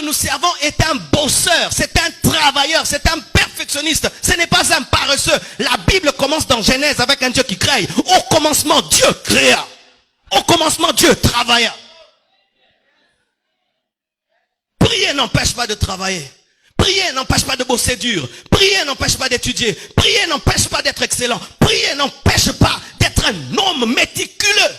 que nous servons est un bosseur, c'est un travailleur, c'est un perfectionniste. Ce n'est pas un paresseux. La Bible commence dans Genèse avec un Dieu qui crée. Au commencement, Dieu créa. Au commencement, Dieu travailla. Prier n'empêche pas de travailler. Prier n'empêche pas de bosser dur. Prier n'empêche pas d'étudier. Prier n'empêche pas d'être excellent. Prier n'empêche pas d'être un homme méticuleux.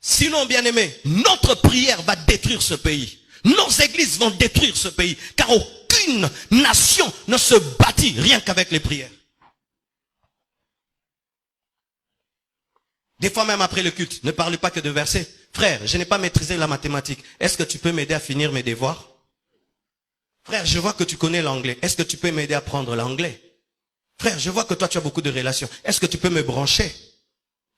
Sinon, bien-aimé, notre prière va détruire ce pays. Nos églises vont détruire ce pays. Car aucune nation ne se bâtit rien qu'avec les prières. Des fois même après le culte, ne parlez pas que de versets. Frère, je n'ai pas maîtrisé la mathématique. Est-ce que tu peux m'aider à finir mes devoirs? Frère, je vois que tu connais l'anglais. Est-ce que tu peux m'aider à apprendre l'anglais? Frère, je vois que toi tu as beaucoup de relations. Est-ce que tu peux me brancher?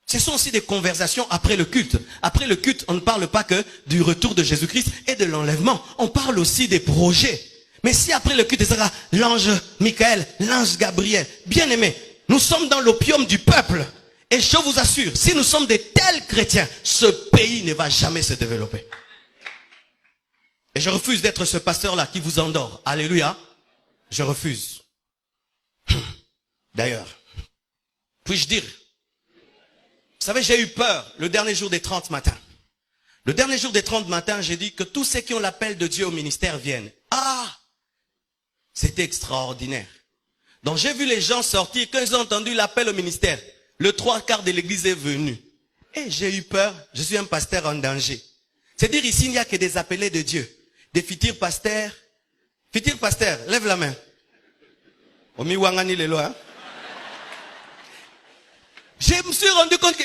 Ce sont aussi des conversations après le culte. Après le culte, on ne parle pas que du retour de Jésus-Christ et de l'enlèvement. On parle aussi des projets. Mais si après le culte, il sera l'ange Michael, l'ange Gabriel, bien aimé, nous sommes dans l'opium du peuple. Et je vous assure, si nous sommes des tels chrétiens, ce pays ne va jamais se développer. Et je refuse d'être ce pasteur-là qui vous endort. Alléluia. Je refuse. D'ailleurs, puis-je dire, vous savez, j'ai eu peur le dernier jour des 30 matins. Le dernier jour des 30 matins, j'ai dit que tous ceux qui ont l'appel de Dieu au ministère viennent. Ah! C'était extraordinaire. Donc j'ai vu les gens sortir, quand ils ont entendu l'appel au ministère, le 3/4 de l'église est venu. Et j'ai eu peur, je suis un pasteur en danger. C'est-à-dire ici, il n'y a que des appelés de Dieu. Des futurs pasteurs. Futurs pasteurs, lève la main. Omi wangani lelo, hein? Je me suis rendu compte que,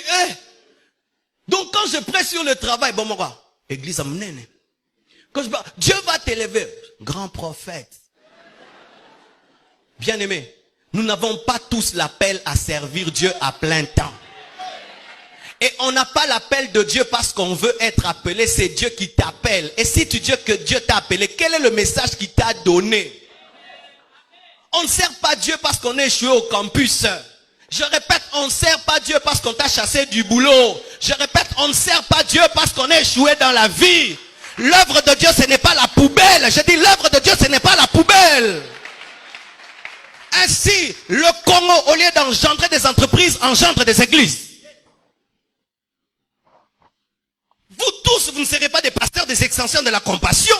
donc quand je prêche sur le travail, bon, moi, église amnene. Quand Dieu va t'élever, grand prophète. Bien aimé, nous n'avons pas tous l'appel à servir Dieu à plein temps. Et on n'a pas l'appel de Dieu parce qu'on veut être appelé, c'est Dieu qui t'appelle. Et si tu dis que Dieu t'a appelé, quel est le message qu'il t'a donné? On ne sert pas Dieu parce qu'on est échoué au campus. Je répète, on ne sert pas Dieu parce qu'on t'a chassé du boulot. Je répète, on ne sert pas Dieu parce qu'on est échoué dans la vie. L'œuvre de Dieu, ce n'est pas la poubelle. Je dis, l'œuvre de Dieu, ce n'est pas la poubelle. Ainsi, le Congo, au lieu d'engendrer des entreprises, engendre des églises. Vous tous, vous ne serez pas des pasteurs des extensions de la compassion.